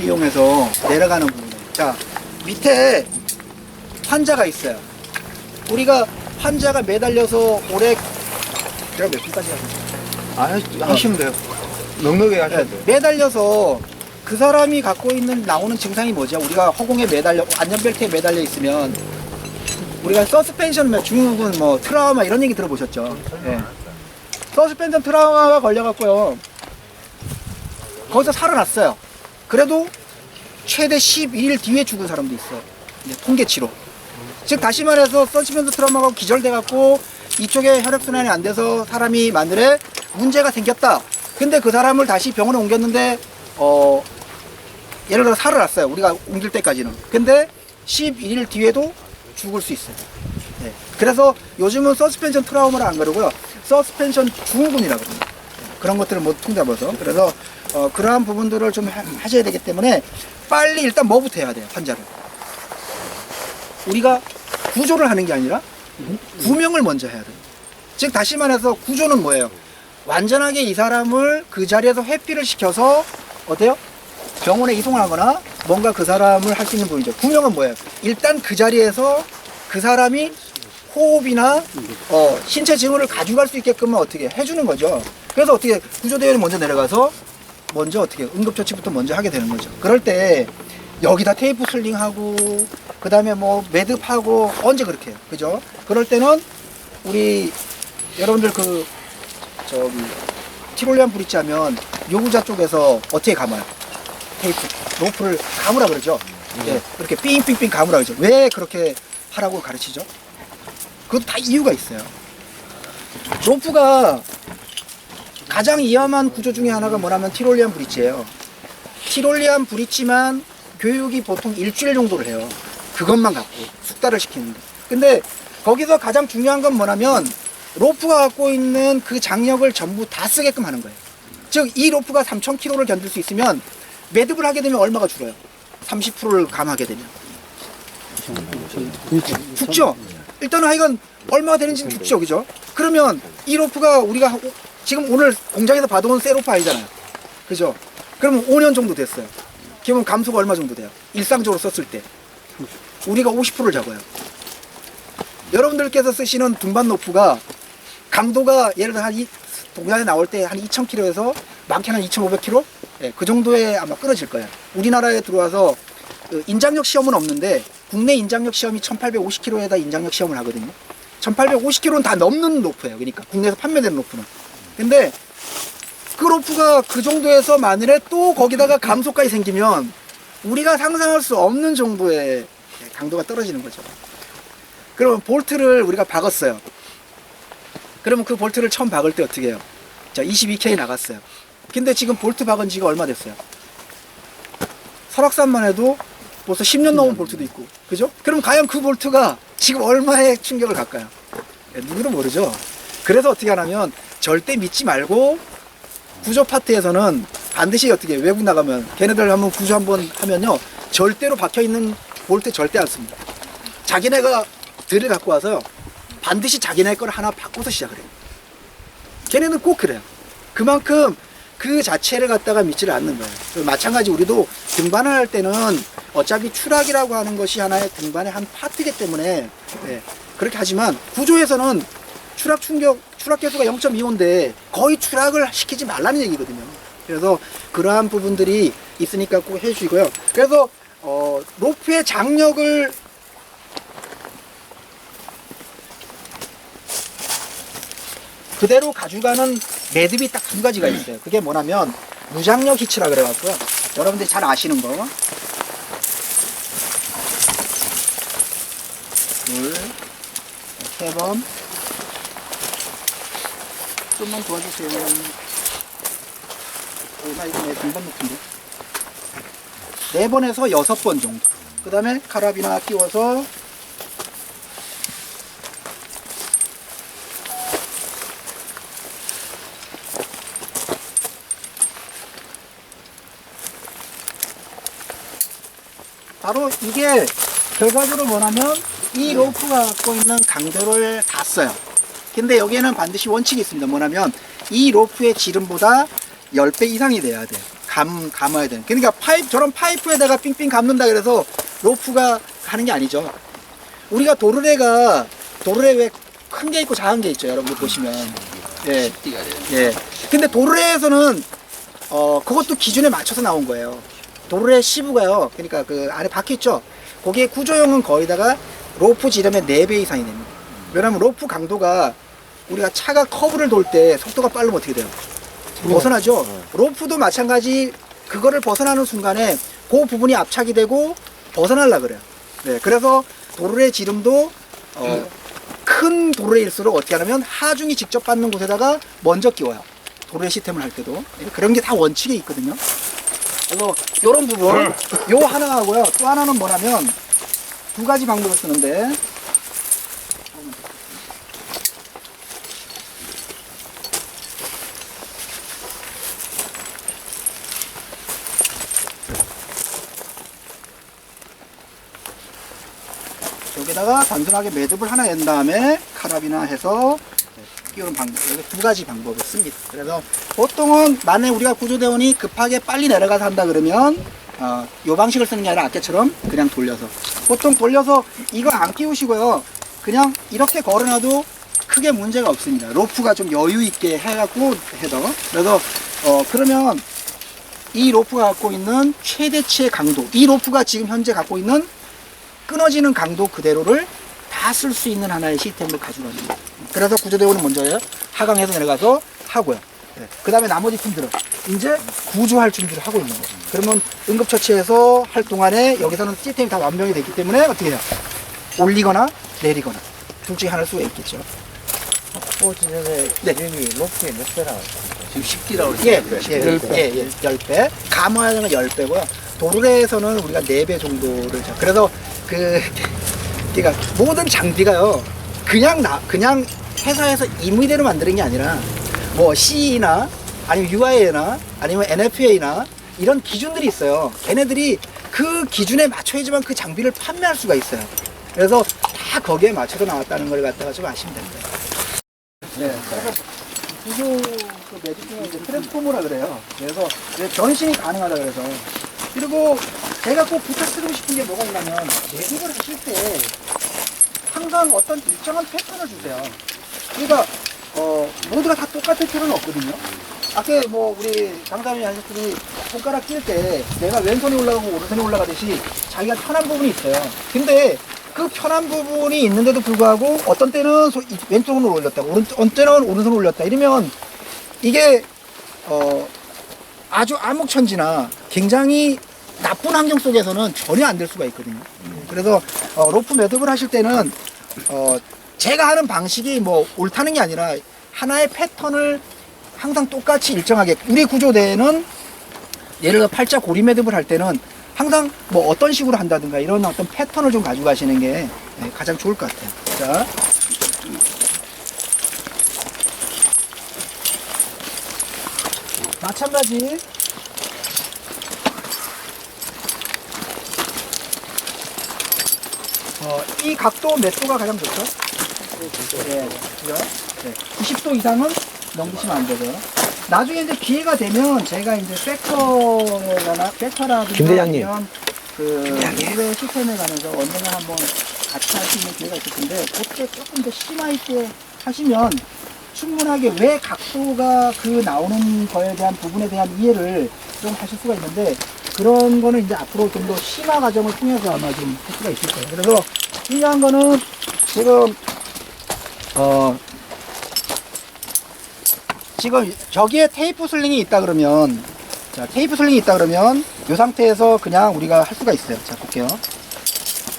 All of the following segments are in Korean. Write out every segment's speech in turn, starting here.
이용해서 내려가는 부분이에요. 자, 밑에 환자가 있어요. 우리가 환자가 매달려서 오래 제가 몇 분까지 하시면 돼요. 넉넉하게 하셔야 돼요. 매달려서 그 사람이 갖고 있는 나오는 증상이 뭐죠? 우리가 허공에 매달려 안전벨트에 매달려 있으면 우리가 서스펜션 중국은 뭐 트라우마 이런 얘기 들어보셨죠? 예. 서스펜션 트라우마가 걸려갖고요. 거기서 살아났어요. 그래도 최대 11일 뒤에 죽은 사람도 있어요. 이제 통계치로. 즉 다시 말해서 서스펜션 트라우마가 기절돼갖고 이쪽에 혈액순환이 안 돼서 사람이 만일에 문제가 생겼다. 근데 그 사람을 다시 병원에 옮겼는데 예를 들어 살아났어요. 우리가 옮길 때까지는. 근데 11일 뒤에도 죽을 수 있어요. 네. 그래서 요즘은 서스펜션 트라우마를 안 그러고요. 서스펜션 중후군이라고 합니다. 그런 것들을 못 통잡아서. 그래서 그러한 부분들을 좀 하셔야 되기 때문에 빨리 일단 뭐부터 해야 돼요, 환자를. 우리가 구조를 하는 게 아니라 구명을 먼저 해야 돼요. 즉 다시 말해서 구조는 뭐예요? 완전하게 이 사람을 그 자리에서 회피를 시켜서 어때요? 병원에 이동을 하거나 뭔가 그 사람을 할 수 있는 부분이죠. 구명은 뭐예요? 일단 그 자리에서 그 사람이 호흡이나 신체 징후를 가져갈 수 있게끔 어떻게 해주는 거죠. 그래서 어떻게 구조대원이 먼저 내려가서 먼저 어떻게 응급처치부터 먼저 하게 되는 거죠. 그럴 때 여기다 테이프 슬링하고 그 다음에 뭐 매듭하고 언제 그렇게 해요, 그죠? 그럴 때는 우리 여러분들 그 저기 티롤리안 브릿지 하면 요구자 쪽에서 어떻게 감아요? 테이프 로프를 감으라 그러죠. 네, 이렇게 삥삥삥 감으라 그러죠. 왜 그렇게 하라고 가르치죠? 그것도 다 이유가 있어요. 로프가 가장 위험한 구조 중에 하나가 뭐냐면 티롤리안 브릿지예요. 티롤리안 브릿지만 교육이 보통 일주일 정도를 해요. 그것만 갖고 숙달을 시키는데. 근데 거기서 가장 중요한 건 뭐냐면 로프가 갖고 있는 그 장력을 전부 다 쓰게끔 하는 거예요. 즉 이 로프가 3,000kg를 견딜 수 있으면 매듭을 하게 되면 얼마가 줄어요? 30%를 감하게 되면 죽죠? 일단은 하여간 얼마가 되는지는 죽죠, 그죠? 그러면 이 로프가 우리가 지금 오늘 공장에서 받아온 새 로프 아니잖아요, 그죠? 그러면 5년 정도 됐어요. 그러면 감소가 얼마 정도 돼요? 일상적으로 썼을 때 우리가 50%를 잡아요. 여러분들께서 쓰시는 등반 로프가 강도가 예를 들어 한 동산에 나올 때 한 2,000km에서 많게는 2,500km? 네, 그 정도에 아마 끊어질 거예요. 우리나라에 들어와서 인장력 시험은 없는데 국내 인장력 시험이 1,850km에다 인장력 시험을 하거든요. 1,850km는 다 넘는 로프예요. 그러니까 국내에서 판매되는 로프는. 근데 그 로프가 그 정도에서 만일에 또 거기다가 감소까지 생기면 우리가 상상할 수 없는 정도의 강도가 떨어지는 거죠. 그러면 볼트를 우리가 박았어요. 그러면 그 볼트를 처음 박을 때 어떻게 해요? 자, 22K 나갔어요. 근데 지금 볼트 박은 지가 얼마 됐어요? 설악산만 해도 벌써 10년 넘은 볼트도 있고, 그죠? 그럼 과연 그 볼트가 지금 얼마의 충격을 갈까요? 누구도 모르죠. 그래서 어떻게 하냐면 절대 믿지 말고 구조 파트에서는 반드시 어떻게 외국 나가면 걔네들 한번 구조 한번 하면요 절대로 박혀있는 볼트 절대 안 씁니다. 자기네가 들을 갖고 와서 반드시 자기네 걸 하나 바꿔서 시작을 해요. 걔네는 꼭 그래요. 그만큼 그 자체를 갖다가 믿지를 않는 거예요. 마찬가지 우리도 등반을 할 때는 어차피 추락이라고 하는 것이 하나의 등반의 한 파트이기 때문에 그렇게 하지만 구조에서는 추락 계수가 0.25인데 거의 추락을 시키지 말라는 얘기거든요. 그래서 그러한 부분들이 있으니까 꼭 해주시고요. 그래서 로프의 장력을 그대로 가져가는 매듭이 딱 두 가지가 있어요. 그게 뭐냐면 무장력 히치라 그래갖고요. 여러분들이 잘 아시는 거. 둘, 세 번. 좀만 도와주세요. 나 이거 내 등반 높은데. 4번에서 6번 정도. 그 다음에 카라비나 끼워서 바로 이게 결과적으로 뭐냐면 이 로프가 갖고 있는 강도를 다 써요. 근데 여기에는 반드시 원칙이 있습니다. 뭐냐면 이 로프의 지름보다 10배 이상이 돼야 돼요. 감아야 되는. 그러니까 저런 파이프에다가 삥삥 감는다 그래서 로프가 가는 게 아니죠. 우리가 도르래 왜 큰 게 있고 작은 게 있죠. 여러분들 보시면. 예. 예. 근데 도르래에서는 그것도 기준에 맞춰서 나온 거예요. 도르래 시부가요. 그러니까 그 안에 박혀 있죠. 거기에 구조형은 거의다가 로프 지름의 4배 이상이 됩니다. 왜냐면 로프 강도가 우리가 차가 커브를 돌 때 속도가 빠르면 어떻게 돼요? 벗어나죠. 로프도 마찬가지. 그거를 벗어나는 순간에 그 부분이 압착이 되고 벗어나려 그래요. 네, 그래서 도르래 지름도 큰 도르래일수록 어떻게 하냐면 하중이 직접 받는 곳에다가 먼저 끼워요. 도르래 시스템을 할 때도 그런 게 다 원칙에 있거든요. 그래서 이런 부분 요 하나 하고요. 또 하나는 뭐냐면 2가지 방법을 쓰는데 여기다가 단순하게 매듭을 하나 연 다음에 카라비나 해서 끼우는 방법, 여기 2가지 방법을 씁니다. 그래서 보통은 만약에 우리가 구조대원이 급하게 빨리 내려가서 한다 그러면 이 방식을 쓰는 게 아니라 아까처럼 그냥 돌려서, 보통 돌려서 이거 안 끼우시고요 그냥 이렇게 걸어놔도 크게 문제가 없습니다. 로프가 좀 여유 있게 해갖고 해서. 그래서 그러면 이 로프가 갖고 있는 최대치의 강도, 이 로프가 지금 현재 갖고 있는 끊어지는 강도 그대로를 다 쓸 수 있는 하나의 시스템을 가지고 갑니다. 그래서 구조대원은 먼저요 하강해서 내려가서 하고요. 네. 그 다음에 나머지 팀들은 이제 구조할 준비를 하고 있는 거예요. 그러면 응급처치에서 할 동안에 여기서는 시스템이 다 완성이 됐기 때문에 어떻게 해요? 올리거나 내리거나 둘 중에 하나일 수가 있겠죠. 지점에 기름이 로프에 몇 배라고? 지금 10기라고 그랬어요. 예, 10배. 감화는 10배고요. 도르래에서는 우리가 4배 정도를 그래서 그러니까 모든 장비가요 그냥 회사에서 임의대로 만드는 게 아니라 뭐 CE나 아니면 UIA나 아니면 NFA나 이런 기준들이 있어요. 걔네들이 그 기준에 맞춰야지만 그 장비를 판매할 수가 있어요. 그래서 다 거기에 맞춰서 나왔다는 걸 갖다가 좀 아시면 됩니다. 네, 그래서 구조 그 매직 중에 이제 트랜스포머라 그래요. 그래서 변신이 가능하다 그래서. 그리고 제가 꼭 부탁드리고 싶은 게 뭐가 있냐면 매직을 하실 때 항상 어떤 일정한 패턴을 주세요. 그러니까 모두가 다 똑같을 필요는 없거든요. 아까 뭐 우리 장담이 하셨더니 손가락 낄 때 내가 왼손이 올라가고 오른손이 올라가듯이 자기가 편한 부분이 있어요. 근데 그 편한 부분이 있는데도 불구하고 어떤 때는 왼쪽으로 올렸다, 어떤 때는 오른손으로 올렸다 이러면 이게 아주 암흑천지나 굉장히 나쁜 환경 속에서는 전혀 안 될 수가 있거든요. 그래서 로프 매듭을 하실 때는 제가 하는 방식이 뭐 옳다는 게 아니라 하나의 패턴을 항상 똑같이 일정하게, 우리 구조대에는 예를 들어 팔자 고리 매듭을 할 때는 항상 뭐 어떤 식으로 한다든가 이런 어떤 패턴을 좀 가지고 가시는 게 가장 좋을 것 같아요. 자, 마찬가지 이 각도 몇 도가 가장 좋죠? 네, 그죠? 네. 90도 이상은 넘기시면 안 되고요. 나중에 이제 기회가 되면 제가 이제 팩터라든가 김대장님. 아니면 그 노래 시스템에 관해서 언젠가 한번 같이 할 수 있는 기회가 있을 텐데 그때 조금 더 심화 있게 하시면 충분하게 왜 각도가 그 나오는 거에 대한 부분에 대한 이해를 좀 하실 수가 있는데 그런 거는 이제 앞으로 좀 더 심화 과정을 통해서 아마 좀 할 수가 있을 거예요. 그래서 중요한 거는 지금 저기에 테이프 슬링이 있다 그러면, 자, 테이프 슬링이 있다 그러면 이 상태에서 그냥 우리가 할 수가 있어요. 자, 볼게요.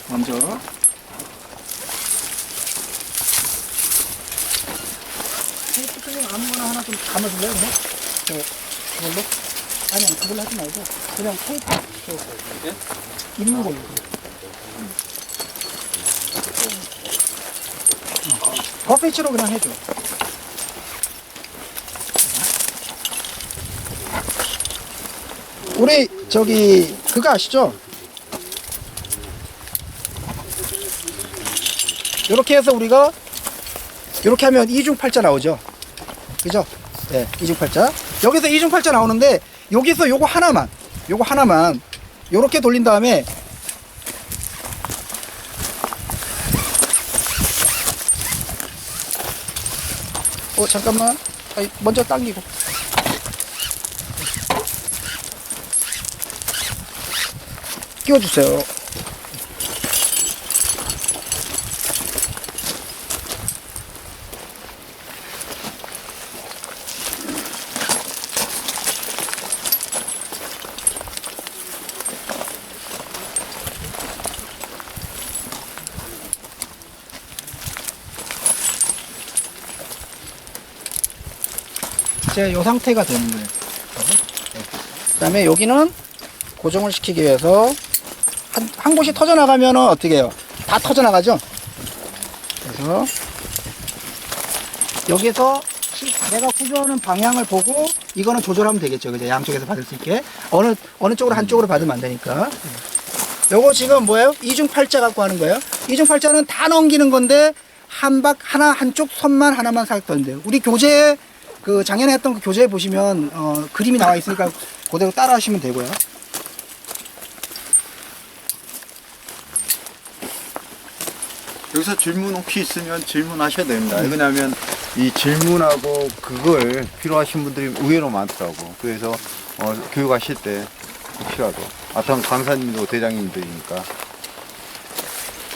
먼저 테이프 슬링 아무거나 하나 좀 감아줄래요? 그걸로? 아니, 그걸로 하지 말고 그냥 테이프 있는 걸로. 버피치로 그냥 해줘. 우리 저기 그거 아시죠? 이렇게 해서 우리가 이렇게 하면 이중팔자 나오죠. 그죠? 네, 이중팔자. 여기서 이중팔자 나오는데 여기서 요거 하나만 요렇게 돌린 다음에 잠깐만. 먼저 당기고. 끼워주세요. 이제 이 상태가 되는 거예요. 그 다음에 여기는 고정을 시키기 위해서 한 곳이 터져나가면 어떻게 해요? 다 터져나가죠? 그래서 여기서 내가 구조하는 방향을 보고 이거는 조절하면 되겠죠. 그죠? 양쪽에서 받을 수 있게. 어느 쪽으로 한쪽으로 받으면 안 되니까. 요거 지금 뭐예요? 이중팔자 갖고 하는 거예요. 이중팔자는 다 넘기는 건데 한쪽 선만 하나만 살 건데요. 우리 교재에 그 작년에 했던 그 교재에 보시면 그림이 나와 있으니까 그대로 따라 하시면 되고요. 여기서 질문 혹시 있으면 질문하셔야 됩니다. 왜냐하면 이 질문하고 그걸 필요하신 분들이 의외로 많더라고. 그래서 교육하실 때 혹시라도 아무튼 강사님도 대장님들이니까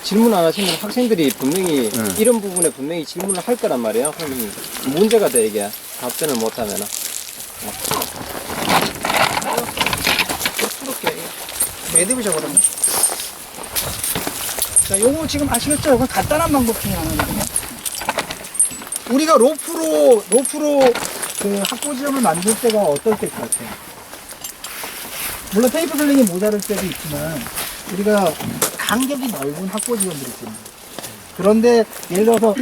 질문 안 하시면 학생들이 분명히 이런 부분에 분명히 질문을 할 거란 말이에요. 그럼 문제가 돼 이게 답변을 못하면은. 부럽게 매듭이죠 그러면. 자, 요거 지금 아시겠죠? 이건 간단한 방법 중에 하나거든요. 우리가 로프로 그 확보 지점을 만들 때가 어떨 때일 것 같아요? 물론 테이프 슬링이 모자랄 때도 있지만 우리가 간격이 넓은 확보 지점들이 있습니다. 그런데 예를 들어서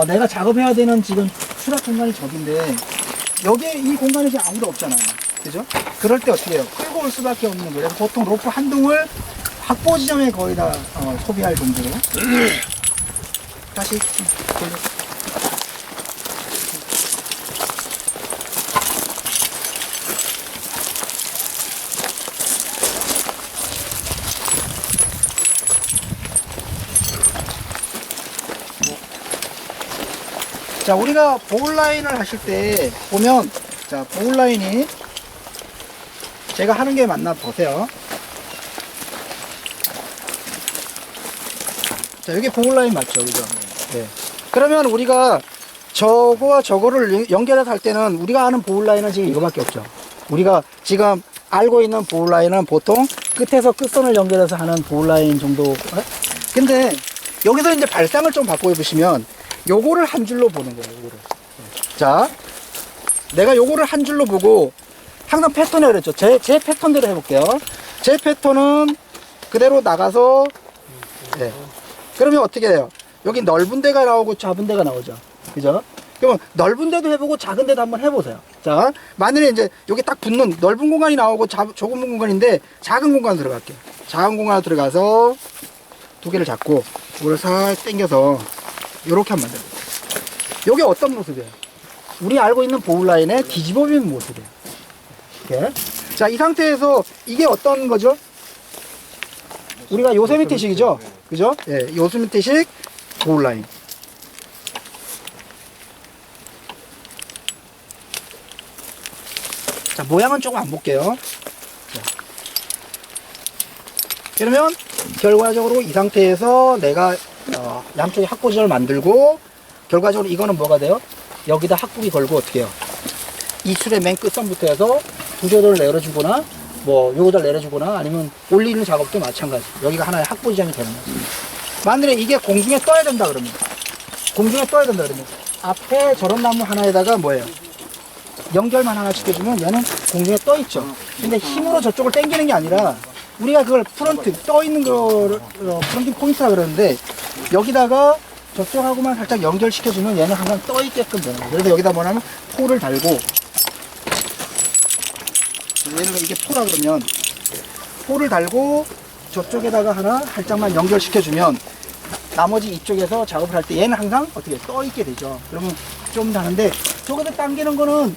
내가 작업해야 되는 지금 수납 공간이 저긴데 여기에 이 공간에 지금 아무도 없잖아요. 그죠? 그럴 때 어떻게 해요? 끌고 올 수밖에 없는 거예요. 보통 로프 한 동을 확보 지점에 거의 다 소비할 정도로. 다시 돌려. 자, 우리가 보울라인을 하실 때 보면, 자, 보울라인이 제가 하는 게 맞나 보세요. 자, 여기 보울라인 맞죠? 그죠? 네. 그러면 우리가 저거와 저거를 연결해서 할 때는 우리가 아는 보울라인은 지금 이거밖에 없죠. 우리가 지금 알고 있는 보울라인은 보통 끝에서 끝선을 연결해서 하는 보울라인 정도. 근데 여기서 이제 발상을 좀 바꿔 보시면 요거를 한 줄로 보는 거예요. 요거를. 자, 내가 요거를 한 줄로 보고 항상 패턴을 그랬죠. 제 패턴대로 해볼게요. 제 패턴은 그대로 나가서 네. 그러면 어떻게 돼요? 여기 넓은 데가 나오고 작은 데가 나오죠. 그죠? 그러면 넓은 데도 해보고 작은 데도 한번 해보세요. 자, 만일에 이제 여기 딱 붙는 넓은 공간이 나오고 좁은 공간인데 작은 공간 들어갈게요. 작은 공간 들어가서 두 개를 잡고 이걸 살 당겨서 이렇게 하면 돼요. 이게 어떤 모습이에요? 우리 알고 있는 보울라인의 뒤집어 빈 모습이에요. 이렇게. 자, 이 상태에서 이게 어떤 거죠? 우리가 요세미테식이죠? 그죠? 예, 요세미테식 보울라인. 자, 모양은 조금 안 볼게요. 자. 그러면 결과적으로 이 상태에서 내가 양쪽에 합고지를 만들고 결과적으로 이거는 뭐가 돼요? 여기다 합국이 걸고 어떻게 해요? 이 줄의 맨 끝선부터 해서 구조를 내려주거나 뭐 요거를 내려주거나 아니면 올리는 작업도 마찬가지. 여기가 하나의 확보 지점이 되는 거죠. 만일에 이게 공중에 떠야 된다 그러면 앞에 저런 나무 하나에다가 뭐예요? 연결만 하나 시켜주면 얘는 공중에 떠 있죠. 근데 힘으로 저쪽을 당기는 게 아니라 우리가 그걸 프론트 떠 있는 거를 프론팅 포인트라 그러는데 여기다가 저쪽하고만 살짝 연결시켜주면 얘는 항상 떠 있게끔 되는 거예요. 그래서 여기다 뭐냐면 포를 달고 예를 들어 이게 포라 그러면 포를 달고 저쪽에다가 하나 살짝만 연결시켜주면 나머지 이쪽에서 작업을 할 때 얘는 항상 어떻게 떠 있게 되죠. 그러면 좀 다른데 저기서 당기는 거는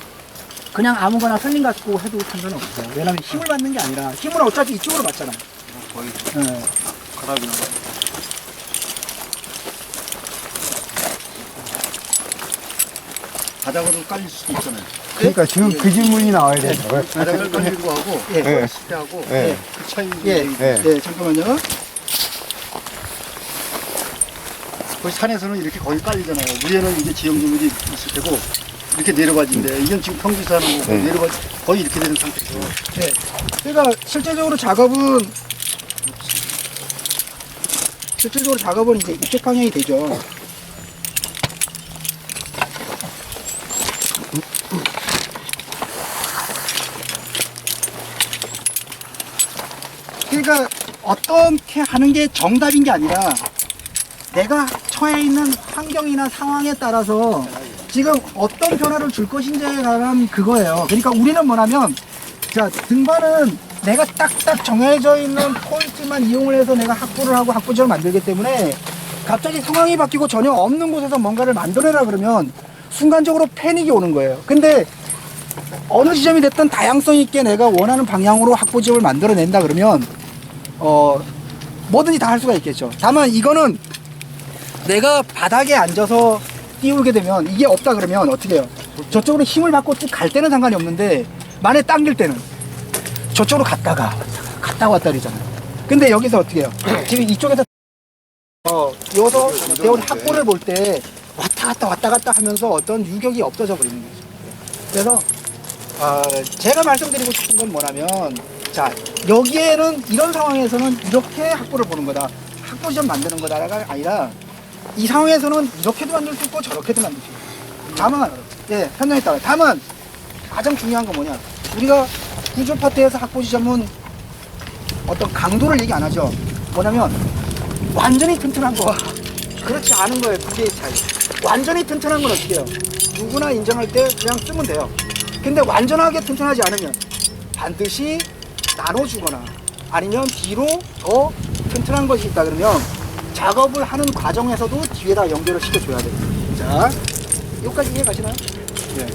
그냥 아무거나 설림 갖고 해도 상관없어요. 왜냐면 힘을 받는 게 아니라 힘을 어차피 이쪽으로 받잖아요. 거의 네. 가라비나. 바닥으로 깔릴 수도 있잖아요. 그러니까 지금 그 질문이 나와야 되는 거예요. 바닥을 깔리고 하고 예. 시대하고 예. 그 차이. 예. 예. 예, 잠깐만요. 거의 산에서는 이렇게 거의 깔리잖아요. 위에는 이제 지형지물이 있을 테고 이렇게 내려가지는데 이건 지금 평지에서 하는 거고 내려가 거의 이렇게 되는 상태죠. 예. 그러니까 실제적으로 작업은 이제 이쪽 방향이 되죠. 그러니까 어떻게 하는 게 정답인 게 아니라 내가 처해 있는 환경이나 상황에 따라서 지금 어떤 변화를 줄 것인지에 관한 그거예요. 그러니까 우리는 뭐냐면, 자, 등반은 내가 딱딱 정해져 있는 포인트만 이용을 해서 내가 확보를 하고 확보지를 만들기 때문에 갑자기 상황이 바뀌고 전혀 없는 곳에서 뭔가를 만들어라 그러면 순간적으로 패닉이 오는 거예요. 근데 어느 지점이 됐든 다양성 있게 내가 원하는 방향으로 확보지을 만들어낸다 그러면 뭐든지 다 할 수가 있겠죠. 다만 이거는 내가 바닥에 앉아서 띄우게 되면 이게 없다 그러면 어떻게 해요? 저쪽으로 힘을 받고 쭉 갈 때는 상관이 없는데 만약에 당길 때는 저쪽으로 갔다가 왔다 그러잖아요. 근데 여기서 어떻게 해요? 지금 이쪽에서 여기서 대원 확보를 볼 때 왔다 갔다 하면서 어떤 유격이 없어져 버리는 거죠. 그래서 제가 말씀드리고 싶은 건 뭐냐면, 자, 여기에는 이런 상황에서는 이렇게 확보를 보는 거다, 확보 지점 만드는 거다가 아니라 이 상황에서는 이렇게도 만들 수 있고 저렇게도 만들 수 있고, 다만 현장에 따라 다만 가장 중요한 건 뭐냐, 우리가 구조 파트에서 확보 지점은 어떤 강도를 얘기 안 하죠. 뭐냐면 완전히 튼튼한 거와 그렇지 않은 거예요. 두 개의 차이. 완전히 튼튼한 건 어떻게 해요? 누구나 인정할 때 그냥 쓰면 돼요. 근데 완전하게 튼튼하지 않으면 반드시 나눠주거나 아니면 뒤로 더 튼튼한 것이 있다 그러면 작업을 하는 과정에서도 뒤에다 연결을 시켜줘야 돼요. 자, 여기까지 이해 가시나요? 네.